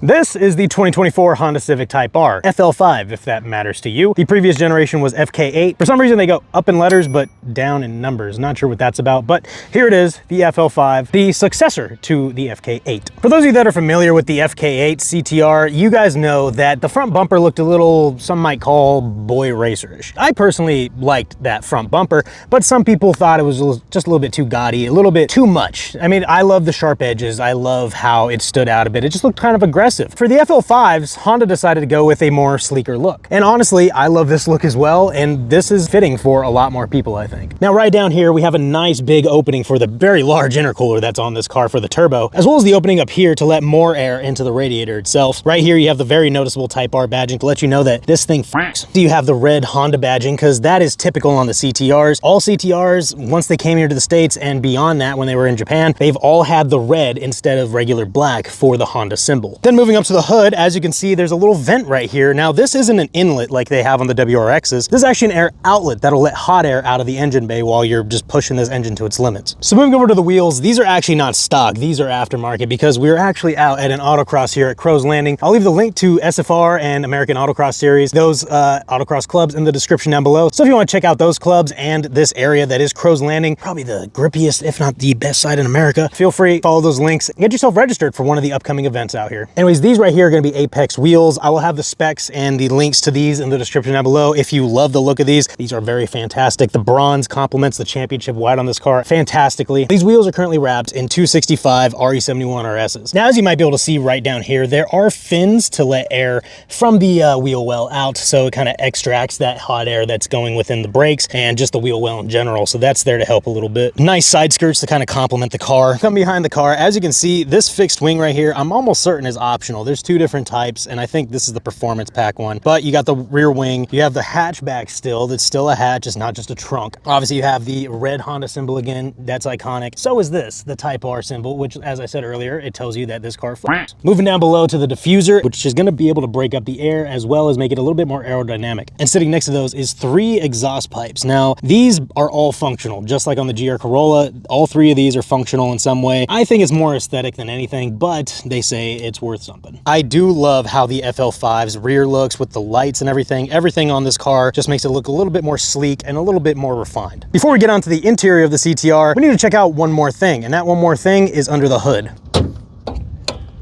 This is the 2024 Honda Civic Type R, FL5 if that matters to you. The previous generation was FK8. For some reason they go up in letters but down in numbers. Not sure what that's about, but here it is, the FL5, the successor to the FK8. For those of you that are familiar with the FK8 CTR, you guys know that the front bumper looked a little, some might call boy racerish. I personally liked that front bumper, but some people thought it was just a little bit too gaudy, a little bit too much. I mean, I love the sharp edges. I love how it stood out a bit. It just looked kind of aggressive. For the FL5s, Honda decided to go with a more sleeker look. And honestly, I love this look as well, and this is fitting for a lot more people, I think. Now, right down here, we have a nice big opening for the very large intercooler that's on this car for the turbo, as well as the opening up here to let more air into the radiator itself. Right here, you have the very noticeable Type R badging to let you know that this thing f***s. You have the red Honda badging, because that is typical on the CTRs. All CTRs, once they came here to the States and beyond that, when they were in Japan, they've all had the red instead of regular black for the Honda symbol. Then moving up to the hood, as you can see, there's a little vent right here. Now, this isn't an inlet like they have on the WRXs. This is actually an air outlet that'll let hot air out of the engine bay while you're just pushing this engine to its limits. So moving over to the wheels, these are actually not stock. These are aftermarket because we're actually out at an autocross here at Crow's Landing. I'll leave the link to SFR and American Autocross Series, those autocross clubs, in the description down below. So if you want to check out those clubs and this area that is Crow's Landing, probably the grippiest, if not the best site in America, feel free, follow those links, and get yourself registered for one of the upcoming events out here. Anyways, these right here are going to be Apex wheels. I will have the specs and the links to these in the description down below. If you love the look of these are very fantastic. The bronze complements the championship white on this car fantastically. These wheels are currently wrapped in 265 RE71 RSs. Now, as you might be able to see right down here, there are fins to let air from the wheel well out, so it kind of extracts that hot air that's going within the brakes and just the wheel well in general, so that's there to help a little bit. Nice side skirts to kind of complement the car. Come behind the car, as you can see, this fixed wing right here, I'm almost certain is optional. There's two different types, and I think this is the performance pack one, but you got the rear wing, you have the hatchback still, that's still a hatch, it's not just a trunk. Obviously you have the red Honda symbol again, that's iconic. So is this, the Type R symbol, which, as I said earlier, it tells you that this car flips. Moving down below to the diffuser, which is going to be able to break up the air as well as make it a little bit more aerodynamic. And sitting next to those is 3 exhaust pipes. Now, these are all functional, just like on the GR Corolla. All 3 of these are functional in some way. I think it's more aesthetic than anything, but they say it's worth something. I do love how the FL5's rear looks with the lights and everything. Everything on this car just makes it look a little bit more sleek and a little bit more refined. Before we get onto the interior of the CTR, we need to check out one more thing, and that one more thing is under the hood.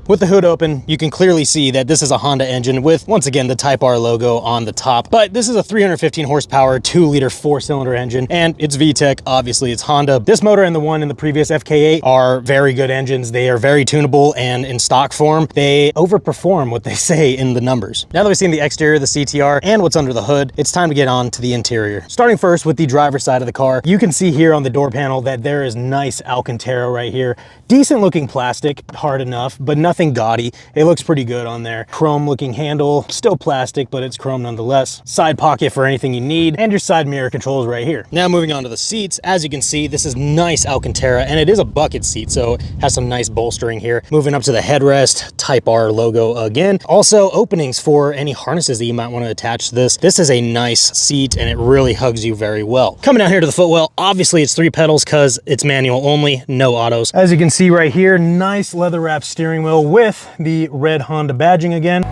With the hood open, you can clearly see that this is a Honda engine with, once again, the Type R logo on the top. But this is a 315 horsepower, 2-liter 4-cylinder engine, and it's VTEC. Obviously, it's Honda. This motor and the one in the previous FK8 are very good engines. They are very tunable, and in stock form, they overperform what they say in the numbers. Now that we've seen the exterior of the CTR and what's under the hood, it's time to get on to the interior. Starting first with the driver's side of the car, you can see here on the door panel that there is nice Alcantara right here. Decent looking plastic, hard enough, but nothing gaudy. It looks pretty good on there. Chrome looking handle, still plastic, but it's chrome nonetheless. Side pocket for anything you need, and your side mirror controls right here. Now moving on to the seats, as you can see, this is nice Alcantara, and it is a bucket seat, so it has some nice bolstering here. Moving up to the headrest, Type R logo again. Also openings for any harnesses that you might want to attach to this. This is a nice seat, and it really hugs you very well. Coming down here to the footwell, obviously it's 3 pedals because it's manual only, no autos. As you can see right here, nice leather wrapped steering wheel with the red Honda badging again.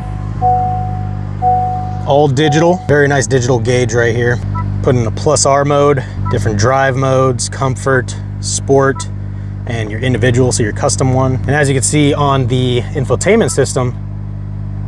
All digital, very nice digital gauge right here. Put in a plus R mode, different drive modes, comfort, sport, and your individual, so your custom one. And as you can see on the infotainment system,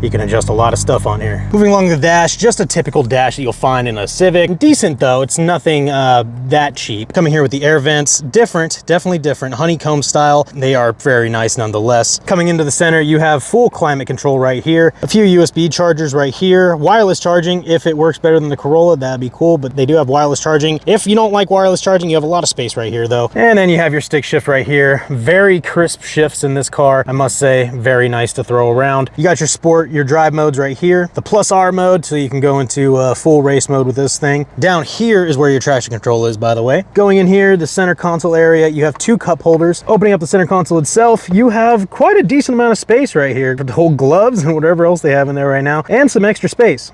you can adjust a lot of stuff on here. Moving along the dash, just a typical dash that you'll find in a Civic. Decent though, it's nothing that cheap. Coming here with the air vents, different, definitely different, honeycomb style. They are very nice nonetheless. Coming into the center, you have full climate control right here. A few USB chargers right here. Wireless charging, if it works better than the Corolla, that'd be cool, but they do have wireless charging. If you don't like wireless charging, you have a lot of space right here though. And then you have your stick shift right here. Very crisp shifts in this car, I must say, very nice to throw around. You got your sport, your drive modes right here, the plus R mode, so you can go into full race mode with this thing. Down here is where your traction control is, by the way. Going in here, the center console area, you have 2 cup holders. Opening up the center console itself, you have quite a decent amount of space right here to hold gloves and whatever else they have in there right now, and some extra space.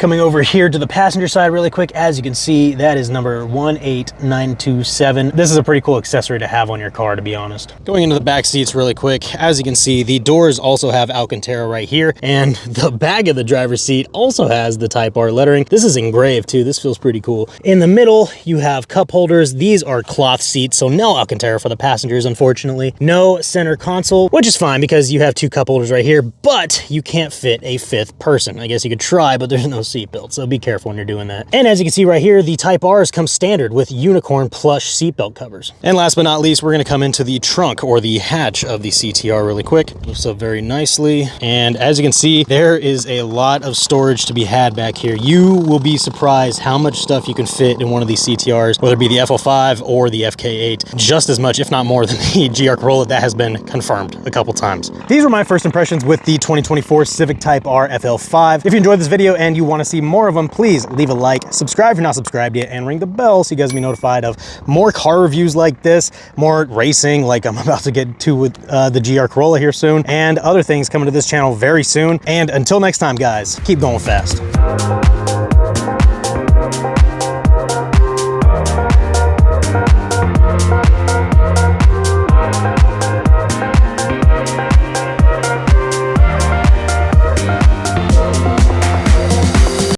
Coming over here to the passenger side really quick, as you can see, that is number 18927. This is a pretty cool accessory to have on your car, to be honest. Going into the back seats really quick, as you can see, the doors also have Alcantara right here, and the back of the driver's seat also has the Type R lettering. This is engraved too. This feels pretty cool. In the middle, you have cup holders. These are cloth seats, so no Alcantara for the passengers, unfortunately. No center console, which is fine because you have 2 cup holders right here, but you can't fit a 5th person. I guess you could try, but there's no seatbelt, so be careful when you're doing that. And as you can see right here, the Type Rs come standard with unicorn plush seatbelt covers. And last but not least, we're gonna come into the trunk or the hatch of the CTR really quick. Lifts up very nicely. And as you can see, there is a lot of storage to be had back here. You will be surprised how much stuff you can fit in one of these CTRs, whether it be the FL5 or the FK8, just as much, if not more, than the GR Corolla. That has been confirmed a couple times. These were my first impressions with the 2024 Civic Type R FL5. If you enjoyed this video and you want to see more of them, please leave a like, subscribe if you're not subscribed yet, and ring the bell so you guys will be notified of more car reviews like this, more racing like I'm about to get to with the GR Corolla here soon, and other things coming to this channel very soon. And until next time, guys, keep going fast.